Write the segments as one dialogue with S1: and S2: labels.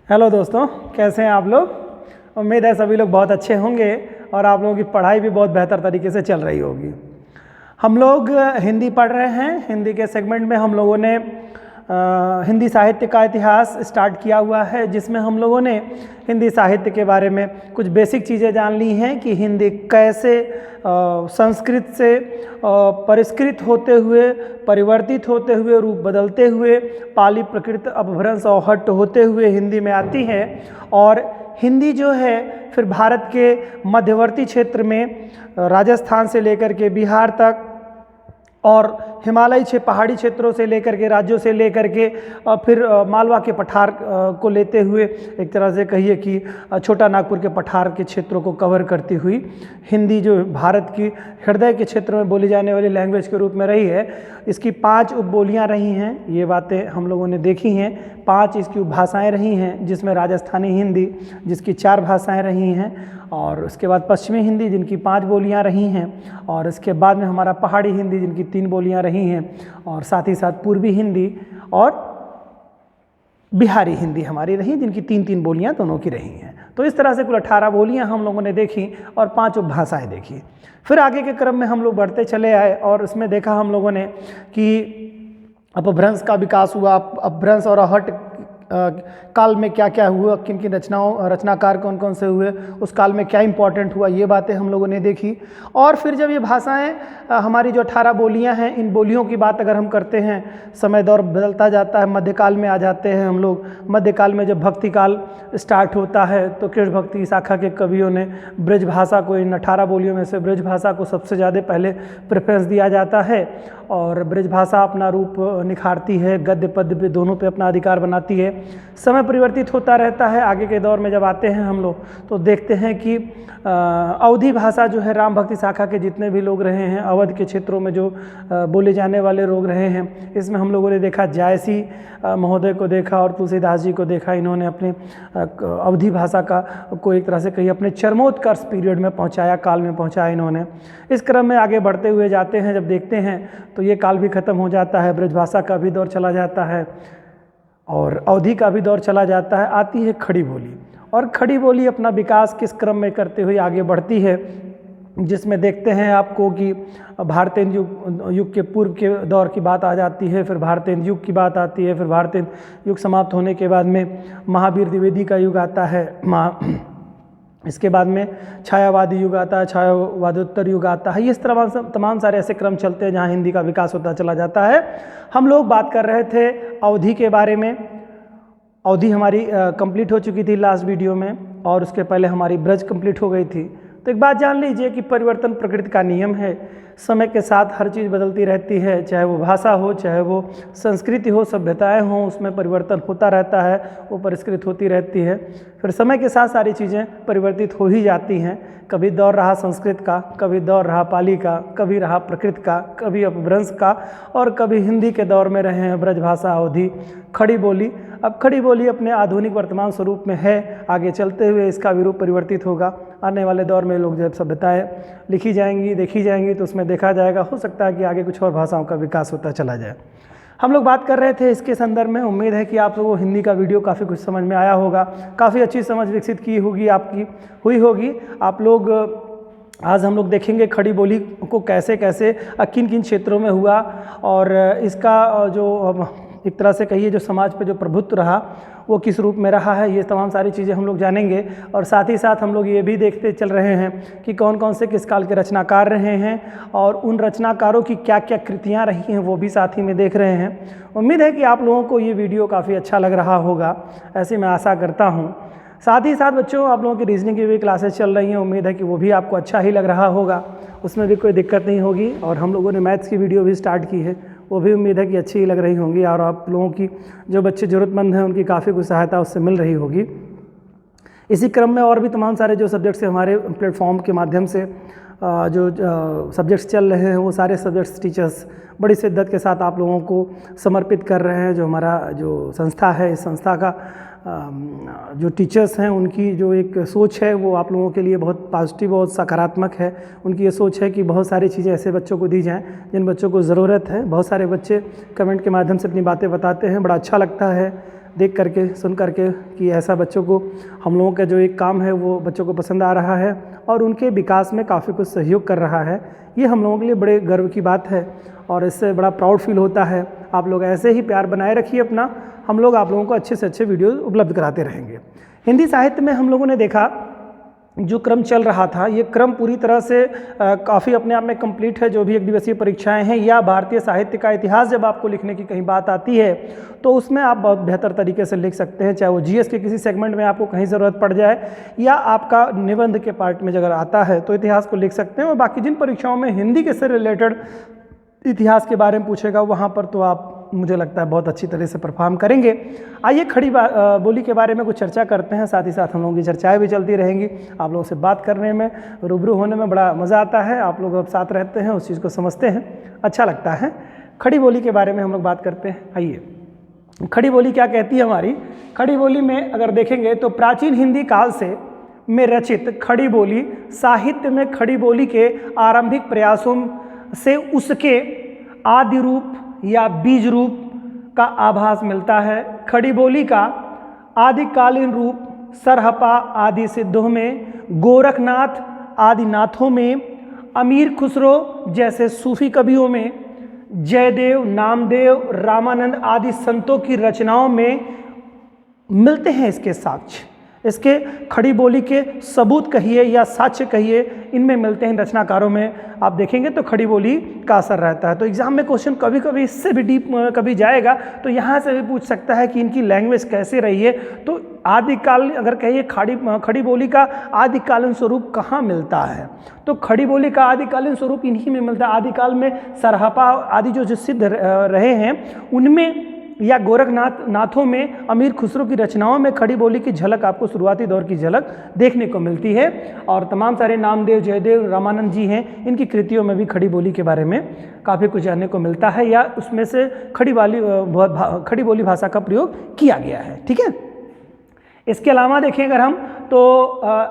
S1: Hello दोस्तों, कैसे हैं आप लोग। उम्मीद है सभी लोग बहुत अच्छे होंगे और आप लोगों की पढ़ाई भी बहुत बेहतर तरीके से चल रही होगी। हम लोग हिंदी पढ़ रहे हैं। हिंदी के सेगमेंट में हम लोगों ने हिंदी साहित्य का इतिहास स्टार्ट किया हुआ है, जिसमें हम लोगों ने हिंदी साहित्य के बारे में कुछ बेसिक चीज़ें जान ली हैं कि हिंदी कैसे संस्कृत से परिष्कृत होते हुए, परिवर्तित होते हुए, रूप बदलते हुए, पाली प्रकृत अपभ्रंश और हट होते हुए हिंदी में आती है। और हिंदी जो है फिर भारत के मध्यवर्ती क्षेत्र में राजस्थान से लेकर के बिहार तक और हिमालयी पहाड़ी क्षेत्रों से लेकर के, राज्यों से लेकर के और फिर मालवा के पठार को लेते हुए, एक तरह से कहिए कि छोटा नागपुर के पठार के क्षेत्रों को कवर करती हुई हिंदी जो भारत की हृदय के क्षेत्र में बोली जाने वाली लैंग्वेज के रूप में रही है। इसकी 5 उपबोलियाँ रही हैं, ये बातें हम लोगों ने देखी हैं। 5 इसकी उपभाषाएँ रही हैं, जिसमें राजस्थानी हिंदी जिसकी 4 भाषाएँ रही हैं, और उसके बाद पश्चिमी हिंदी जिनकी 5 बोलियां रही हैं, और इसके बाद में हमारा पहाड़ी हिंदी जिनकी 3 बोलियां रही हैं, और साथ ही साथ पूर्वी हिंदी और बिहारी हिंदी हमारी रही जिनकी 3-3 बोलियां दोनों की रही हैं। तो इस तरह से कुल 18 बोलियां हम लोगों ने देखी और 5 उपभाषाएँ देखी। फिर आगे के क्रम में हम लोग बढ़ते चले आए और उसमें देखा हम लोगों ने कि अपभ्रंश का विकास हुआ। अपभ्रंश और आहट काल में क्या क्या हुआ, किन किन रचनाकार कौन कौन से हुए, उस काल में क्या इंपॉर्टेंट हुआ, ये बातें हम लोगों ने देखी। और फिर जब ये भाषाएं हमारी जो 18 बोलियां हैं, इन बोलियों की बात अगर हम करते हैं, समय दौर बदलता जाता है, मध्यकाल में आ जाते हैं हम लोग। मध्यकाल में जब भक्ति काल स्टार्ट होता है तो कृष्ण भक्ति शाखा के कवियों ने ब्रज भाषा को, इन 18 बोलियों में से ब्रज भाषा को सबसे ज़्यादा पहले प्रेफरेंस दिया जाता है, और ब्रज भाषा अपना रूप निखारती है, गद्य पद्य पे दोनों पे अपना अधिकार बनाती है। समय परिवर्तित होता रहता है। आगे के दौर में जब आते हैं हम लोग तो देखते हैं कि अवधी भाषा जो है, राम भक्ति शाखा के जितने भी लोग रहे हैं, अवध के क्षेत्रों में जो बोले जाने वाले लोग रहे हैं, इसमें हम लोगों ने देखा जायसी महोदय को देखा और तुलसीदास जी को देखा। इन्होंने अपने अवधी भाषा का को एक तरह से कहीं अपने चरमोत्कर्ष पीरियड में पहुंचाया, काल में पहुंचाया इन्होंने। इस क्रम में आगे बढ़ते हुए जाते हैं, जब देखते हैं तो ये काल भी ख़त्म हो जाता है, ब्रज भाषा का भी दौर चला जाता है और अवधी का भी दौर चला जाता है। आती है खड़ी बोली, और खड़ी बोली अपना विकास किस क्रम में करते हुए आगे बढ़ती है, जिसमें देखते हैं आपको कि भारतेंदु युग के पूर्व के दौर की बात आ जाती है, फिर भारतेंदु युग की बात आती है, फिर भारतेंदु युग समाप्त होने के बाद में महावीर द्विवेदी का युग आता है, इसके बाद में छायावादी युग आता है, छायावादोत्तर युग आता है। इस तरह से तमाम सारे ऐसे क्रम चलते हैं जहाँ हिंदी का विकास होता चला जाता है। हम लोग बात कर रहे थे अवधी के बारे में। अवधी हमारी कंप्लीट हो चुकी थी लास्ट वीडियो में, और उसके पहले हमारी ब्रज कंप्लीट हो गई थी। तो एक बात जान लीजिए कि परिवर्तन प्रकृति का नियम है। समय के साथ हर चीज़ बदलती रहती है, चाहे वो भाषा हो, चाहे वो संस्कृति हो, सभ्यताएं हों, उसमें परिवर्तन होता रहता है, वो परिष्कृत होती रहती है। फिर समय के साथ सारी चीज़ें परिवर्तित हो ही जाती हैं। कभी दौर रहा संस्कृत का, कभी दौर रहा पाली का, कभी रहा प्रकृत का, कभी अपभ्रंश का, और कभी हिंदी के दौर में रहे हैं ब्रजभाषा, अवधी, खड़ी बोली। अब खड़ी बोली अपने आधुनिक वर्तमान स्वरूप में है। आगे चलते हुए इसका भी रूप परिवर्तित होगा। आने वाले दौर में लोग जब सभ्यताएँ लिखी जाएंगी, देखी जाएंगी, तो उसमें देखा जाएगा, हो सकता है कि आगे कुछ और भाषाओं का विकास होता चला जाए। हम लोग बात कर रहे थे इसके संदर्भ में। उम्मीद है कि आप लोगों को हिंदी का वीडियो काफ़ी कुछ समझ में आया होगा, काफ़ी अच्छी समझ विकसित की होगी, आपकी हुई होगी। आप लोग आज हम लोग देखेंगे खड़ी बोली को कैसे कैसे किन किन क्षेत्रों में हुआ, और इसका जो एक तरह से कहिए जो समाज पे जो प्रभुत्व रहा वो किस रूप में रहा है, ये तमाम सारी चीज़ें हम लोग जानेंगे। और साथ ही साथ हम लोग ये भी देखते चल रहे हैं कि कौन कौन से किस काल के रचनाकार रहे हैं, और उन रचनाकारों की क्या क्या कृतियाँ रही हैं वो भी साथ ही में देख रहे हैं। उम्मीद है कि आप लोगों को ये वीडियो काफ़ी अच्छा लग रहा होगा, ऐसे मैं आशा करता हूँ। साथ ही साथ बच्चों, आप लोगों की रीजनिंग की भी क्लासेस चल रही हैं, उम्मीद है कि वो भी आपको अच्छा ही लग रहा होगा, उसमें भी कोई दिक्कत नहीं होगी। और हम लोगों ने मैथ्स की वीडियो भी स्टार्ट की है, वो भी उम्मीद है कि अच्छी ही लग रही होंगी, और आप लोगों की जो बच्चे ज़रूरतमंद हैं उनकी काफ़ी कुछ सहायता उससे मिल रही होगी। इसी क्रम में और भी तमाम सारे जो सब्जेक्ट्स हमारे प्लेटफॉर्म के माध्यम से जो सब्जेक्ट्स चल रहे हैं, वो सारे सब्जेक्ट्स टीचर्स बड़ी शिद्दत के साथ आप लोगों को समर्पित कर रहे हैं। जो हमारा जो संस्था है, इस संस्था का जो टीचर्स हैं उनकी जो एक सोच है वो आप लोगों के लिए बहुत पॉजिटिव और सकारात्मक है। उनकी ये सोच है कि बहुत सारी चीज़ें ऐसे बच्चों को दी जाएं जिन बच्चों को ज़रूरत है। बहुत सारे बच्चे कमेंट के माध्यम से अपनी बातें बताते हैं, बड़ा अच्छा लगता है। देख करके सुन करके कि ऐसा बच्चों को हम लोगों का जो एक काम है वो बच्चों को पसंद आ रहा है और उनके विकास में काफ़ी कुछ सहयोग कर रहा है। ये हम लोगों के लिए बड़े गर्व की बात है और इससे बड़ा प्राउड फील होता है। आप लोग ऐसे ही प्यार बनाए रखिए अपना, हम लोग आप लोगों को अच्छे से अच्छे वीडियो उपलब्ध कराते रहेंगे। हिंदी साहित्य में हम लोगों ने देखा जो क्रम चल रहा था, ये क्रम पूरी तरह से काफ़ी अपने आप में कंप्लीट है। जो भी एक दिवसीय परीक्षाएं हैं या भारतीय साहित्य का इतिहास जब आपको लिखने की कहीं बात आती है तो उसमें आप बहुत बेहतर तरीके से लिख सकते हैं, चाहे वो जीएस के किसी सेगमेंट में आपको कहीं ज़रूरत पड़ जाए या आपका निबंध के पार्ट में अगर आता है तो इतिहास को लिख सकते हैं। और बाकी जिन परीक्षाओं में हिंदी के से रिलेटेड इतिहास के बारे में पूछेगा वहाँ पर तो आप मुझे लगता है बहुत अच्छी तरह से परफॉर्म करेंगे। आइए खड़ी बोली के बारे में कुछ चर्चा करते हैं, साथ ही साथ हम लोगों की चर्चाएं भी चलती रहेंगी। आप लोगों से बात करने में, रूबरू होने में बड़ा मज़ा आता है। आप लोग अब साथ रहते हैं, उस चीज़ को समझते हैं, अच्छा लगता है। खड़ी बोली के बारे में हम लोग बात करते हैं। आइए खड़ी बोली क्या कहती है हमारी। खड़ी बोली में अगर देखेंगे तो प्राचीन हिंदी काल से में रचित खड़ी बोली साहित्य में खड़ी बोली के आरंभिक प्रयासों से उसके आदि रूप या बीज रूप का आभास मिलता है। खड़ी बोली का आदिकालीन रूप सरहपा आदि सिद्धों में, गोरखनाथ आदि नाथों में, अमीर खुसरो जैसे सूफी कवियों में, जयदेव, नामदेव, रामानंद आदि संतों की रचनाओं में मिलते हैं इसके साक्ष्य। इसके खड़ी बोली के सबूत कहिए या साक्ष्य कहिए, इनमें मिलते हैं रचनाकारों में। आप देखेंगे तो खड़ी बोली का असर रहता है। तो एग्जाम में क्वेश्चन कभी कभी इससे भी डीप कभी जाएगा तो यहाँ से भी पूछ सकता है कि इनकी लैंग्वेज कैसे रही है। तो आदिकाल अगर कहिए खड़ी बोली का आदिकालीन स्वरूप कहाँ मिलता है, तो खड़ी बोली का आदिकालीन स्वरूप इन्हीं में मिलता है। आदिकाल में सरहपा आदि जो सिद्ध रहे हैं उनमें या नाथों में, अमीर खुसरो की रचनाओं में खड़ी बोली की झलक आपको शुरुआती दौर की झलक देखने को मिलती है। और तमाम सारे नामदेव, जयदेव, रामानंद जी हैं, इनकी कृतियों में भी खड़ी बोली के बारे में काफ़ी कुछ जानने को मिलता है या उसमें से खड़ी बोली भाषा का प्रयोग किया गया है। ठीक है, इसके अलावा देखें अगर हम तो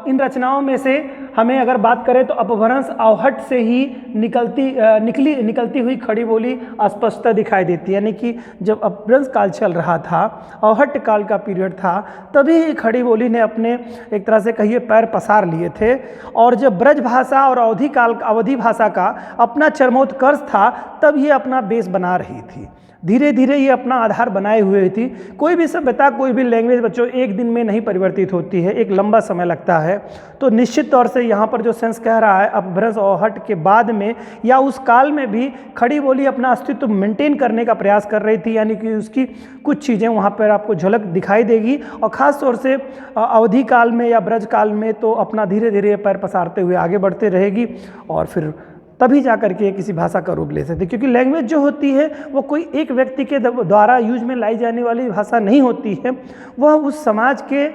S1: इन रचनाओं में से हमें अगर बात करें तो अपभ्रंश आवहट से ही निकलती हुई खड़ी बोली स्पष्टता दिखाई देती है। यानी कि जब अपभ्रंश काल चल रहा था, आवहट काल का पीरियड था, तभी खड़ी बोली ने अपने एक तरह से कहिए पैर पसार लिए थे। और जब ब्रज भाषा और अवधि भाषा का अपना चरमोत्कर्ष था तब ये अपना बेस बना रही थी। धीरे धीरे ये अपना आधार बनाए हुए थी। कोई भी सभ्यता, कोई भी लैंग्वेज बच्चों एक दिन में नहीं परिवर्तित होती है, एक लंबा समय लगता है। तो निश्चित तौर से यहाँ पर जो सेंस कह रहा है अपभ्रंश और हट के बाद में या उस काल में भी खड़ी बोली अपना अस्तित्व मेंटेन करने का प्रयास कर रही थी। यानी कि उसकी कुछ चीज़ें वहाँ पर आपको झलक दिखाई देगी और ख़ास तौर से अवधि काल में या ब्रज काल में तो अपना धीरे धीरे पैर पसारते हुए आगे बढ़ते रहेगी और फिर तभी जा करके किसी भाषा का रूप ले सकते। क्योंकि लैंग्वेज जो होती है वो कोई एक व्यक्ति के द्वारा यूज में लाई जाने वाली भाषा नहीं होती है, वह उस समाज के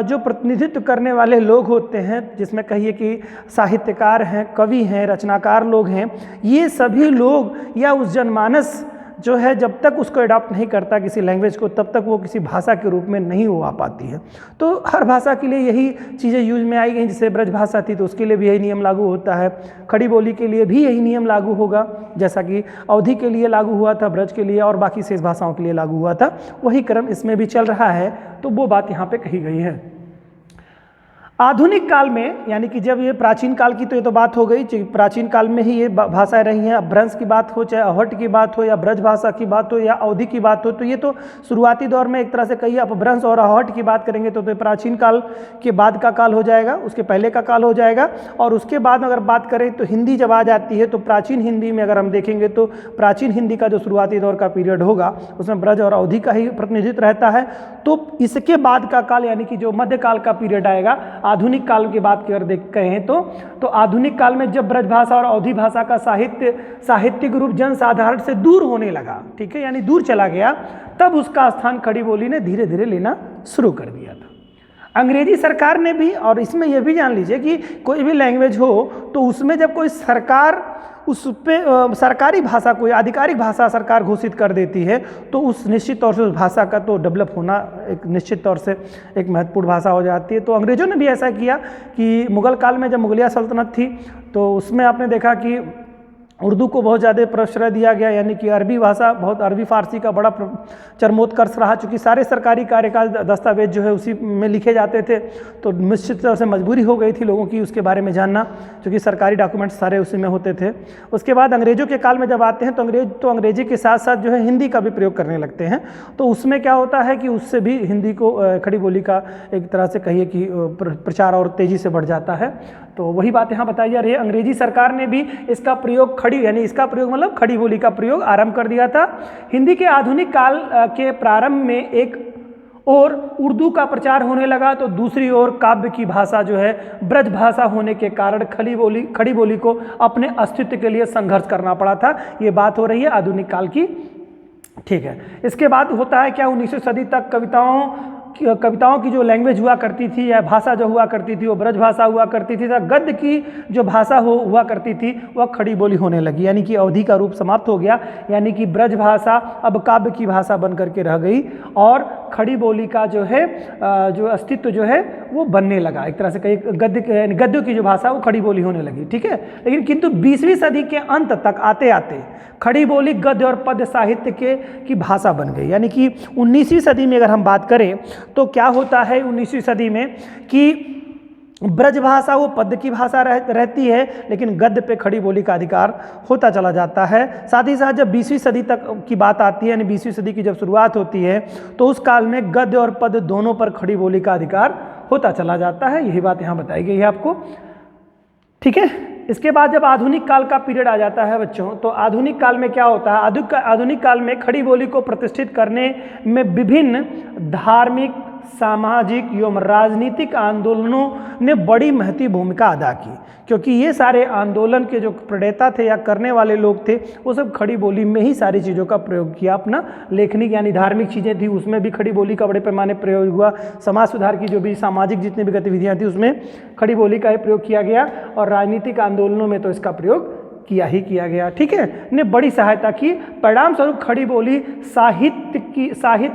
S1: जो प्रतिनिधित्व करने वाले लोग होते हैं, जिसमें कहिए कि साहित्यकार हैं, कवि हैं, रचनाकार लोग हैं, ये सभी लोग या उस जनमानस जो है जब तक उसको अडॉप्ट नहीं करता किसी लैंग्वेज को, तब तक वो किसी भाषा के रूप में नहीं हो आ पाती है। तो हर भाषा के लिए यही चीज़ें यूज में आई गई। जैसे ब्रज भाषा थी तो उसके लिए भी यही नियम लागू होता है, खड़ी बोली के लिए भी यही नियम लागू होगा, जैसा कि अवधि के लिए लागू हुआ था, ब्रज के लिए और बाकी शेष भाषाओं के लिए लागू हुआ था, वही क्रम इसमें भी चल रहा है। तो वो बात यहाँ पर कही गई है। आधुनिक काल में, यानी कि जब ये प्राचीन काल की तो ये तो बात हो गई, प्राचीन काल में ही ये भाषाएं रही हैं। अपभ्रंश की बात हो, चाहे अवहट की बात हो या ब्रज भाषा की बात हो या अवधि की बात हो, तो ये तो शुरुआती दौर में एक तरह से कहिए अपभ्रंश और अवहट की बात करेंगे तो प्राचीन काल के बाद का काल हो जाएगा, उसके पहले का काल हो जाएगा। और उसके बाद अगर बात करें तो हिंदी जब आ जाती है तो प्राचीन हिंदी में अगर हम देखेंगे तो प्राचीन हिंदी का जो शुरुआती दौर का पीरियड होगा उसमें ब्रज और अवधि का ही प्रतिनिधित्व रहता है। तो इसके बाद का काल यानी कि जो मध्यकाल का पीरियड आएगा, आधुनिक काल की बात अगर देख कहें तो आधुनिक काल में जब ब्रज भाषा और अवधि भाषा का साहित्यिक रूप जन साधारण से दूर होने लगा, ठीक है, यानी दूर चला गया, तब उसका स्थान खड़ी बोली ने धीरे धीरे लेना शुरू कर दिया था। अंग्रेजी सरकार ने भी, और इसमें यह भी जान लीजिए कि कोई भी लैंग्वेज हो तो उसमें जब कोई सरकार उस पे सरकारी भाषा कोई आधिकारिक भाषा सरकार घोषित कर देती है तो उस निश्चित तौर से उस भाषा का तो डेवलप होना एक निश्चित तौर से एक महत्वपूर्ण भाषा हो जाती है। तो अंग्रेजों ने भी ऐसा किया कि मुगल काल में जब मुगलिया सल्तनत थी तो उसमें आपने देखा कि उर्दू को बहुत ज़्यादा प्रश्रय दिया गया, यानी कि अरबी भाषा, बहुत अरबी फारसी का बड़ा चरमोत्कर्ष रहा, चूँकि सारे सरकारी कार्यकाल दस्तावेज जो है उसी में लिखे जाते थे, तो निश्चित तरह से मजबूरी हो गई थी लोगों की उसके बारे में जानना, क्योंकि सरकारी डॉक्यूमेंट्स सारे उसी में होते थे। उसके बाद अंग्रेज़ों के काल में जब आते हैं तो अंग्रेजी के साथ साथ जो है हिंदी का भी प्रयोग करने लगते हैं। तो उसमें क्या होता है कि उससे भी हिंदी को खड़ी बोली का एक तरह से कहिए कि प्रचार और तेज़ी से बढ़ जाता है। तो वही बात यहाँ बताई जा रही है। अंग्रेजी सरकार ने भी इसका प्रयोग इसका प्रयोग मतलब खड़ी बोली का प्रयोग आरंभ कर दिया था। हिंदी के आधुनिक काल के प्रारंभ में एक और उर्दू का प्रचार होने लगा, तो दूसरी ओर काव्य की भाषा जो है ब्रज भाषा होने के कारण खड़ी बोली को अपने अस्तित्व के लिए संघर्ष करना पड़ा था। ये बात हो रही है आधुनिक काल की, ठीक है। इसके बाद होता है क्या, 19वीं सदी तक कविताओं की जो लैंग्वेज हुआ करती थी या भाषा जो हुआ करती थी वो ब्रज भाषा हुआ करती थी। गद्य की जो भाषा हुआ करती थी वह खड़ी बोली होने लगी, यानी कि अवधि का रूप समाप्त हो गया, यानी कि ब्रज भाषा अब काव्य की भाषा बन करके रह गई और खड़ी बोली का जो है जो अस्तित्व जो है वो बनने लगा। एक तरह से कहीं गद्यों की जो भाषा वो खड़ी बोली होने लगी, ठीक है। लेकिन किंतु 20वीं सदी के अंत तक आते आते खड़ी बोली गद्य और पद्य साहित्य की भाषा बन गई, यानी कि 19वीं सदी में अगर हम बात करें तो क्या होता है 19वीं सदी में कि ब्रज भाषा वो पद्य की भाषा रहती है, लेकिन गद्य पे खड़ी बोली का अधिकार होता चला जाता है। साथ ही साथ जब 20वीं सदी तक की बात आती है, यानी 20वीं सदी की जब शुरुआत होती है, तो उस काल में गद्य और पद्य दोनों पर खड़ी बोली का अधिकार होता चला जाता है। यही बात यहाँ बताई गई है आपको, ठीक है। इसके बाद जब आधुनिक काल का पीरियड आ जाता है बच्चों, तो आधुनिक काल में क्या होता है, आधुनिक काल में खड़ी बोली को प्रतिष्ठित करने में विभिन्न धार्मिक, सामाजिक एवं राजनीतिक आंदोलनों ने बड़ी महत्वपूर्ण भूमिका अदा की, क्योंकि ये सारे आंदोलन के जो प्रणेता थे या करने वाले लोग थे वो सब खड़ी बोली में ही सारी चीज़ों का प्रयोग किया। अपना लेखनिक यानी धार्मिक चीज़ें थी उसमें भी खड़ी बोली का बड़े पैमाने प्रयोग हुआ, समाज सुधार की जो भी सामाजिक जितनी भी गतिविधियाँ थी उसमें खड़ी बोली का ही प्रयोग किया गया, और राजनीतिक आंदोलनों में तो इसका प्रयोग किया ही किया गया, ठीक है। ने बड़ी सहायता की। परिणाम स्वरूप खड़ी बोली साहित्य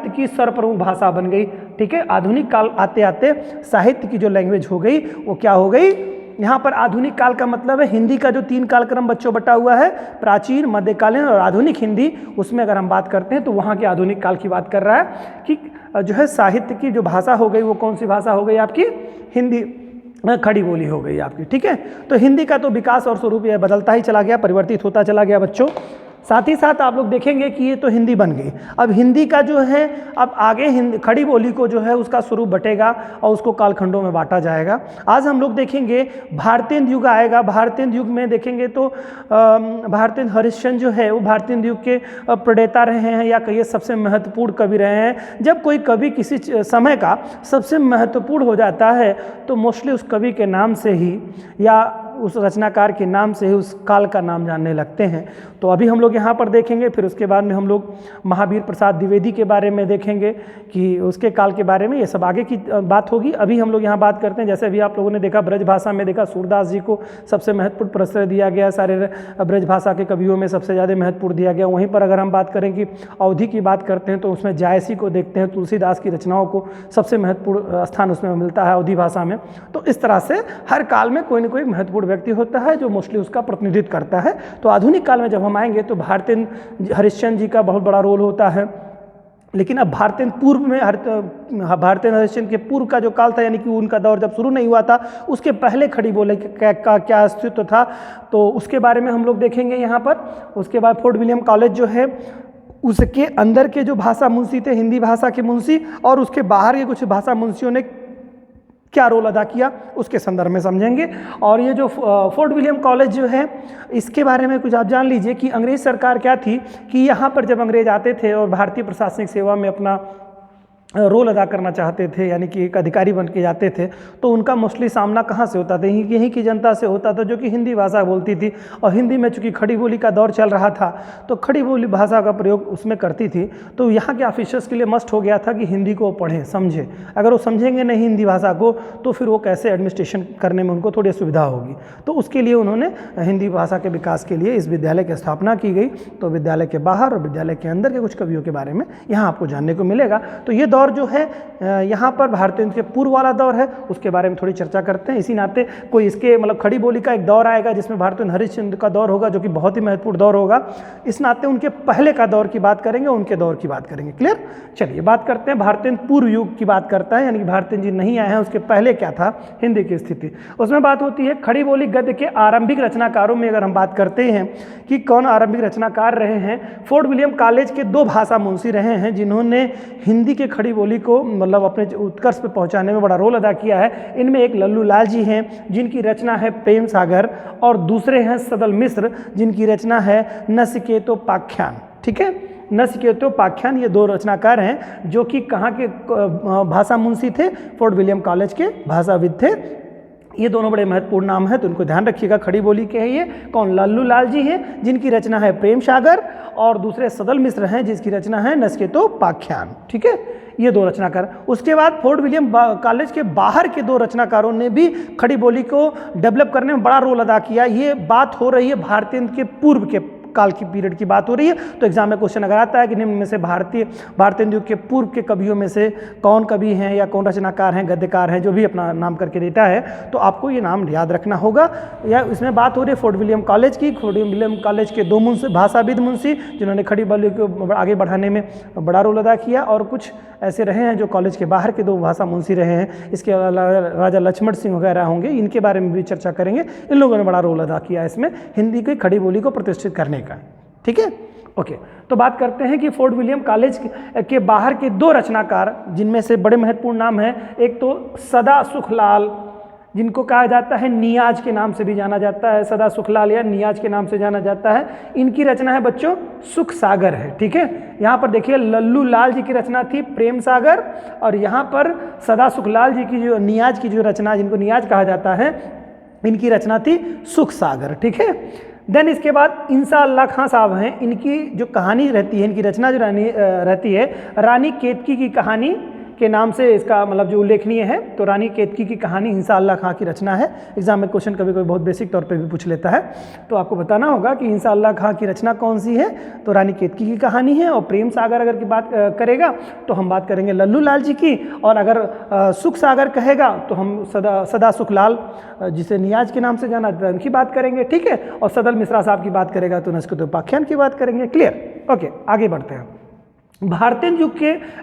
S1: की सर्वप्रमुख भाषा बन गई, ठीक है। आधुनिक काल आते आते साहित्य की जो लैंग्वेज हो गई वो क्या हो गई, यहाँ पर आधुनिक काल का मतलब है हिंदी का जो 3 कालक्रम बच्चों बटा हुआ है, प्राचीन, मध्यकालीन और आधुनिक हिंदी, उसमें अगर हम बात करते हैं तो वहाँ के आधुनिक काल की बात कर रहा है कि जो है साहित्य की जो भाषा हो गई वो कौन सी भाषा हो गई आपकी, हिंदी खड़ी बोली हो गई आपकी, ठीक है। तो हिंदी का तो विकास और स्वरूप यह बदलता ही चला गया, परिवर्तित होता चला गया बच्चों। साथ ही साथ आप लोग देखेंगे कि ये तो हिंदी बन गई। अब हिंदी का जो है अब आगे खड़ी बोली को जो है उसका स्वरूप बटेगा और उसको कालखंडों में बांटा जाएगा। आज हम लोग देखेंगे भारतीय युग आएगा। भारतीय युग में देखेंगे तो भारतीय हरिश्चंद्र जो है वो भारतीय युग के प्रणेता रहे हैं, या कहिए सबसे महत्वपूर्ण कवि रहे हैं। जब कोई कवि किसी समय का सबसे महत्वपूर्ण हो जाता है तो मोस्टली उस कवि के नाम से ही या उस रचनाकार के नाम से ही उस काल का नाम जानने लगते हैं। तो अभी हम लोग यहाँ पर देखेंगे, फिर उसके बाद में हम लोग महावीर प्रसाद द्विवेदी के बारे में देखेंगे कि उसके काल के बारे में, ये सब आगे की बात होगी। अभी हम लोग यहाँ बात करते हैं, जैसे अभी आप लोगों ने देखा ब्रज भाषा में देखा सूरदास जी को सबसे महत्वपूर्ण प्रश्रय दिया गया, सारे ब्रज भाषा के कवियों में सबसे ज़्यादा महत्वपूर्ण दिया गया। वहीं पर अगर हम बात करें कि अवधि की बात करते हैं तो उसमें जायसी को देखते हैं, तुलसीदास की रचनाओं को सबसे महत्वपूर्ण स्थान उसमें मिलता है अवधि भाषा में। तो इस तरह से हर काल में कोई ना कोई महत्वपूर्ण व्यक्ति होता है जो मोस्टली उसका प्रतिनिधित्व करता है। तो आधुनिक काल में जब हम आएंगे तो भारतीय हरिश्चंद्र जी का बहुत बड़ा रोल होता है। लेकिन अब भारतीय पूर्व में भारतीय हरिश्चंद्र के पूर्व का जो काल था, यानी कि उनका दौर जब शुरू नहीं हुआ था, उसके पहले खड़ी बोली का क्या अस्तित्व था, तो उसके बारे में हम लोग देखेंगे यहाँ पर। उसके बाद फोर्ट विलियम कॉलेज जो है उसके अंदर के जो भाषा मुंशी थे, हिंदी भाषा के मुंशी, और उसके बाहर के कुछ भाषा मुंशियों ने क्या रोल अदा किया उसके संदर्भ में समझेंगे। और ये जो फोर्ट विलियम कॉलेज जो है इसके बारे में कुछ आप जान लीजिए कि अंग्रेज़ सरकार क्या थी कि यहाँ पर जब अंग्रेज आते थे और भारतीय प्रशासनिक सेवा में अपना रोल अदा करना चाहते थे, यानी कि एक अधिकारी बन के जाते थे, तो उनका मोस्टली सामना कहाँ से होता था, यहीं की जनता से होता था जो कि हिंदी भाषा बोलती थी। और हिंदी में चूँकि खड़ी बोली का दौर चल रहा था तो खड़ी बोली भाषा का प्रयोग उसमें करती थी। तो यहाँ के ऑफिसर्स के लिए मस्ट हो गया था कि हिंदी को पढ़ें, समझें। अगर वो समझेंगे नहीं हिंदी भाषा को तो फिर वो कैसे एडमिनिस्ट्रेशन करने में उनको थोड़ी सुविधा होगी। तो उसके लिए उन्होंने हिंदी भाषा के विकास के लिए इस विद्यालय की स्थापना की गई। तो विद्यालय के बाहर और विद्यालय के अंदर के कुछ कवियों के बारे में यहाँ आपको जानने को मिलेगा। तो ये दौर जो है यहाँ पर भारतीय हिंद के पूर्व वाला दौर है, उसके बारे में थोड़ी चर्चा करते हैं। इसी नाते कोई इसके मतलब खड़ी बोली का एक दौर आएगा जिसमें भारतीय हरिश्चंद्र का दौर होगा, जो कि बहुत ही महत्वपूर्ण दौर होगा। इस नाते उनके पहले का दौर की बात करेंगे, उनके दौर की बात करेंगे। क्लियर? चलिए बात करते हैं भारतीय पूर्व युग की बात करता है, यानी कि भारतीय जी नहीं आए हैं उसके पहले क्या था हिंदी की स्थिति। उसमें बात होती है खड़ी बोली गद्य के आरंभिक रचनाकारों में। अगर हम बात करते हैं कि कौन आरंभिक रचनाकार रहे हैं, फोर्ट विलियम कॉलेज के 2 भाषा मुंशी रहे हैं जिन्होंने हिंदी के खड़ी बोली को मतलब अपने उत्कर्ष पे पहुंचाने में बड़ा रोल अदा किया है। इनमें एक लल्लू लाल जी हैं जिनकी रचना है प्रेम सागर, और दूसरे हैं सदल मिश्र जिनकी रचना है नचिकेतोपाख्यान। ठीक है, नचिकेतोपाख्यान, ये 2 रचनाकार हैं जो कि कहाँ के भाषा मुंशी थे, फोर्ट विलियम कॉलेज के भाषाविद थे। ये दोनों बड़े महत्वपूर्ण नाम हैं, तो इनको ध्यान रखिएगा। खड़ी बोली के हैं ये कौन, लल्लू लाल जी हैं जिनकी रचना है प्रेम सागर, और दूसरे सदल मिश्र हैं जिसकी रचना है नचिकेतोपाख्यान। ठीक है, ये 2 रचनाकार। उसके बाद फोर्ट विलियम कॉलेज के बाहर के 2 रचनाकारों ने भी खड़ी बोली को डेवलप करने में बड़ा रोल अदा किया। ये बात हो रही है भारतीय के पूर्व के काल की पीरियड की बात हो रही है। तो एग्जाम में क्वेश्चन अगर आता है कि निम्न में से भारतीय युग के पूर्व के कवियों में से कौन कवि हैं या कौन रचनाकार हैं, गद्यकार हैं, जो भी अपना नाम करके देता है, तो आपको ये नाम याद रखना होगा। या इसमें बात हो रही है फोर्ट विलियम कॉलेज की। फोर्ट विलियम कॉलेज के 2 मुंशी, भाषाविद मुंशी, जिन्होंने खड़ी बोली को आगे बढ़ाने में बड़ा रोल अदा किया, और कुछ ऐसे रहे हैं जो कॉलेज के बाहर के 2 भाषा मुंशी रहे हैं। इसके अलावा राजा लक्ष्मण सिंह वगैरह होंगे, इनके बारे में भी चर्चा करेंगे। इन लोगों ने बड़ा रोल अदा किया इसमें हिंदी की खड़ी बोली को प्रतिष्ठित करने का। ठीक है, ओके। तो बात करते हैं कि फोर्ट विलियम कॉलेज के बाहर के 2 रचनाकार, जिनमें से बड़े महत्वपूर्ण नाम हैं। एक तो सदा सुखलाल, जिनको कहा जाता है नियाज के नाम से भी जाना जाता है, सदा सुखलाल या नियाज के नाम से जाना जाता है। इनकी रचना है बच्चों सुख सागर है। ठीक है, यहाँ पर देखिए लल्लू लाल जी की रचना थी प्रेम सागर, और यहाँ पर सदा सुखलाल जी की जो नियाज की जो रचना, जिनको नियाज कहा जाता है, इनकी रचना थी सुख सागर। ठीक है, देन इसके बाद इंसा अल्लाह खां साहब हैं। इनकी जो कहानी रहती है, इनकी रचना जो रहती है रानी केतकी की कहानी के नाम से इसका मतलब जो उल्लेखनीय है। तो रानी केतकी की कहानी इंसा अल्लाह खां की रचना है। एग्जाम में क्वेश्चन कभी कभी बहुत बेसिक तौर पे भी पूछ लेता है, तो आपको बताना होगा कि इंसा अल्लाह खां की रचना कौन सी है। तो रानी केतकी की कहानी है। और प्रेम सागर अगर की बात करेगा तो हम बात करेंगे लल्लू लाल जी की, और अगर सुख सागर कहेगा तो हम सदा सुखलाल, जिसे नियाज के नाम से जाना, उनकी बात करेंगे। ठीक है, और सदल मिश्रा साहब की बात करेगा तो नचिकेतोपाख्यान की बात करेंगे। क्लियर? ओके, आगे बढ़ते हैं। भारतीय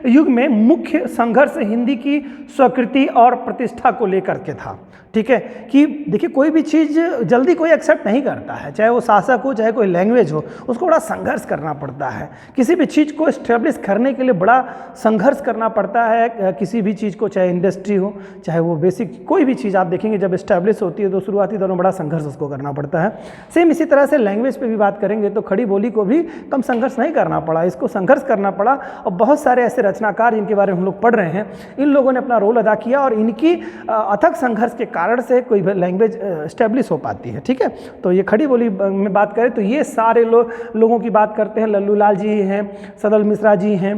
S1: युग में मुख्य संघर्ष हिंदी की स्वीकृति और प्रतिष्ठा को लेकर के था। ठीक है, कि देखिए कोई भी चीज़ जल्दी कोई एक्सेप्ट नहीं करता है, चाहे वो शासक हो चाहे कोई लैंग्वेज हो, उसको बड़ा संघर्ष करना पड़ता है। किसी भी चीज़ को इस्टेब्लिश करने के लिए बड़ा संघर्ष करना पड़ता है। किसी भी चीज़ को, चाहे इंडस्ट्री हो चाहे वो बेसिक कोई भी चीज़ आप देखेंगे जब इस्टेब्लिश होती है तो शुरुआती दौर में बड़ा संघर्ष उसको करना पड़ता है। सेम इसी तरह से लैंग्वेज पर भी बात करेंगे तो खड़ी बोली को भी कम संघर्ष नहीं करना पड़ा, इसको संघर्ष करना पड़ा। और बहुत सारे ऐसे रचनाकार जिनके बारे में हम लोग पढ़ रहे हैं, इन लोगों ने अपना रोल अदा किया, और इनकी अथक संघर्ष के कारण से कोई लैंग्वेज एस्टेब्लिश हो पाती है। ठीक है, तो ये खड़ी बोली में बात करें तो ये सारे लोगों की बात करते हैं। लल्लू लाल जी हैं, सदल मिश्रा जी हैं,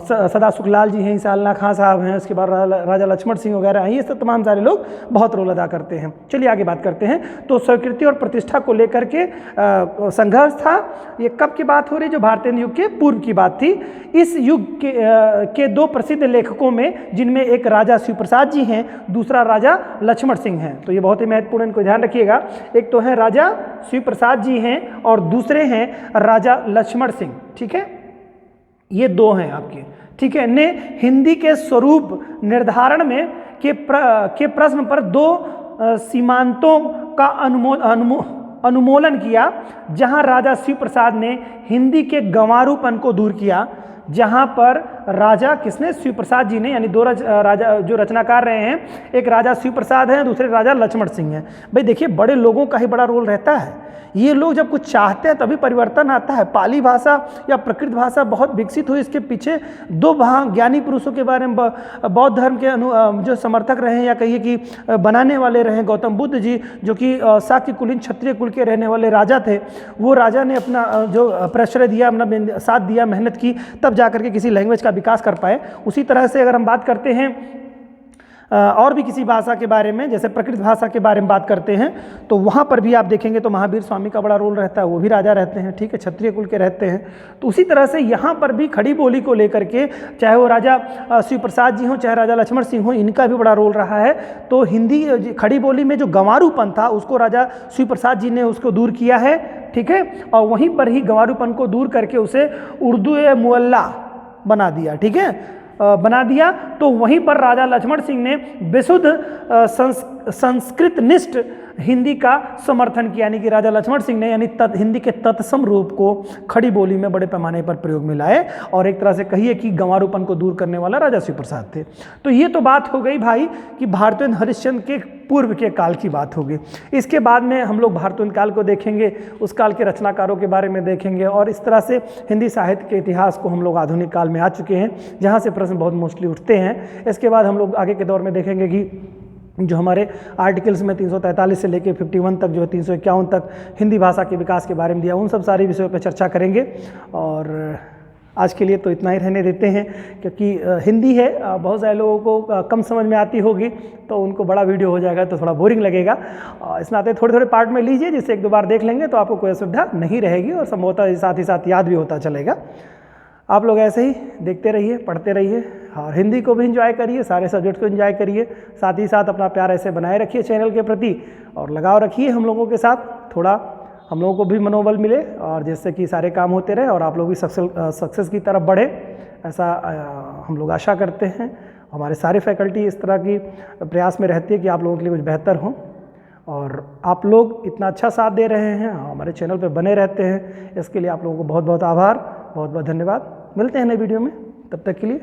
S1: सदा सुखलाल जी हैं, इंसा अल्लाह खां साहब हैं, उसके बाद राजा लक्ष्मण सिंह वगैरह हैं। ये सब तमाम सारे लोग बहुत रोल अदा करते हैं। चलिए आगे बात करते हैं। तो स्वीकृति और प्रतिष्ठा को लेकर के संघर्ष था। ये कब की बात हो रही? जो भारतीय युग के पूर्व की बात थी। इस युग के 2 प्रसिद्ध लेखकों में, जिनमें एक राजा शिवप्रसाद जी हैं, दूसरा राजा लक्ष्मण सिंह हैं। तो ये बहुत ही महत्वपूर्ण, इनको ध्यान रखिएगा। एक तो है राजा शिवप्रसाद जी हैं और दूसरे हैं राजा लक्ष्मण सिंह। ठीक है, ये 2 हैं आपके। ठीक है, ने हिंदी के स्वरूप निर्धारण में के प्रश्न पर 2 सीमांतों का अनुमोलन किया, जहां राजा शिवप्रसाद ने हिंदी के गंवारूपन को दूर किया, जहां पर राजा किसने? शिवप्रसाद जी ने, यानी 2 राजा जो रचनाकार रहे हैं, एक राजा शिवप्रसाद हैं, दूसरे राजा लक्ष्मण सिंह हैं। भाई देखिए बड़े लोगों का ही बड़ा रोल रहता है। ये लोग जब कुछ चाहते हैं तभी परिवर्तन आता है। पाली भाषा या प्रकृत भाषा बहुत विकसित हुई, इसके पीछे 2 ज्ञानी पुरुषों के बारे में, बौद्ध धर्म के जो समर्थक रहे या कहिए कि बनाने वाले रहे, गौतम बुद्ध जी, जो कि शाक्य कुलीन क्षत्रिय कुल के रहने वाले राजा थे। वो राजा ने अपना जो प्रश्रय दिया, अपना साथ दिया, मेहनत की, तब जाकर के किसी लैंग्वेज का विकास कर पाए। उसी तरह से अगर हम बात करते हैं और भी किसी भाषा के बारे में, जैसे प्रकृत भाषा के बारे में बात करते हैं, तो वहाँ पर भी आप देखेंगे तो महावीर स्वामी का बड़ा रोल रहता है, वो भी राजा रहते हैं, ठीक है, क्षत्रिय कुल के रहते हैं। तो उसी तरह से यहाँ पर भी खड़ी बोली को लेकर के, चाहे वो राजा शिव प्रसाद जी हों, चाहे राजा लक्ष्मण सिंह हों, इनका भी बड़ा रोल रहा है। तो हिंदी खड़ी बोली में जो गंवारूपन था उसको राजा शिव प्रसाद जी ने उसको दूर किया है, ठीक है, और वहीं पर ही गंवारूपन को दूर करके उसे उर्दू मुअल्ला बना दिया, ठीक है, बना दिया। तो वहीं पर राजा लक्ष्मण सिंह ने विशुद्ध संस्कृतनिष्ठ हिंदी का समर्थन किया, यानी कि राजा लक्ष्मण सिंह ने यानी हिंदी के तत्सम रूप को खड़ी बोली में बड़े पैमाने पर प्रयोग में लाए, और एक तरह से कहिए कि गंवारूपन को दूर करने वाला राजा शिव प्रसाद थे। तो ये तो बात हो गई भाई कि भारतेंद्र हरिश्चंद्र के पूर्व के काल की बात होगी। इसके बाद में हम लोग भारतेंद्र काल को देखेंगे, उस काल के रचनाकारों के बारे में देखेंगे, और इस तरह से हिंदी साहित्य के इतिहास को हम लोग आधुनिक काल में आ चुके हैं, जहाँ से प्रश्न बहुत मोस्टली उठते हैं। इसके बाद हम लोग आगे के दौर में देखेंगे कि जो हमारे आर्टिकल्स में 343 से लेकर 51 तक, जो है 351 तक हिंदी भाषा के विकास के बारे में दिया, उन सब सारे विषयों पर चर्चा करेंगे। और आज के लिए तो इतना ही रहने देते हैं, क्योंकि हिंदी है, बहुत सारे लोगों को कम समझ में आती होगी, तो उनको बड़ा वीडियो हो जाएगा तो थोड़ा बोरिंग लगेगा। इस नाते थोड़े थोड़े पार्ट में लीजिए, जिससे एक दो बार देख लेंगे तो आपको कोई असुविधा नहीं रहेगी, और संभवतः साथ ही साथ याद भी होता चलेगा। आप लोग ऐसे ही देखते रहिए, पढ़ते रहिए, और हिंदी को भी एंजॉय करिए, सारे सब्जेक्ट को एंजॉय करिए, साथ ही साथ अपना प्यार ऐसे बनाए रखिए चैनल के प्रति, और लगाव रखिए हम लोगों के साथ, थोड़ा हम लोगों को भी मनोबल मिले, और जिससे कि सारे काम होते रहे और आप लोग भी सक्सेस की तरफ बढ़े, ऐसा हम लोग आशा करते हैं। हमारे सारे फैकल्टी इस तरह की प्रयास में रहती है कि आप लोगों के लिए कुछ बेहतर हो, और आप लोग इतना अच्छा साथ दे रहे हैं, हमारे चैनल पे बने रहते हैं, इसके लिए आप लोगों को बहुत बहुत आभार, बहुत बहुत धन्यवाद। मिलते हैं नए वीडियो में, तब तक के लिए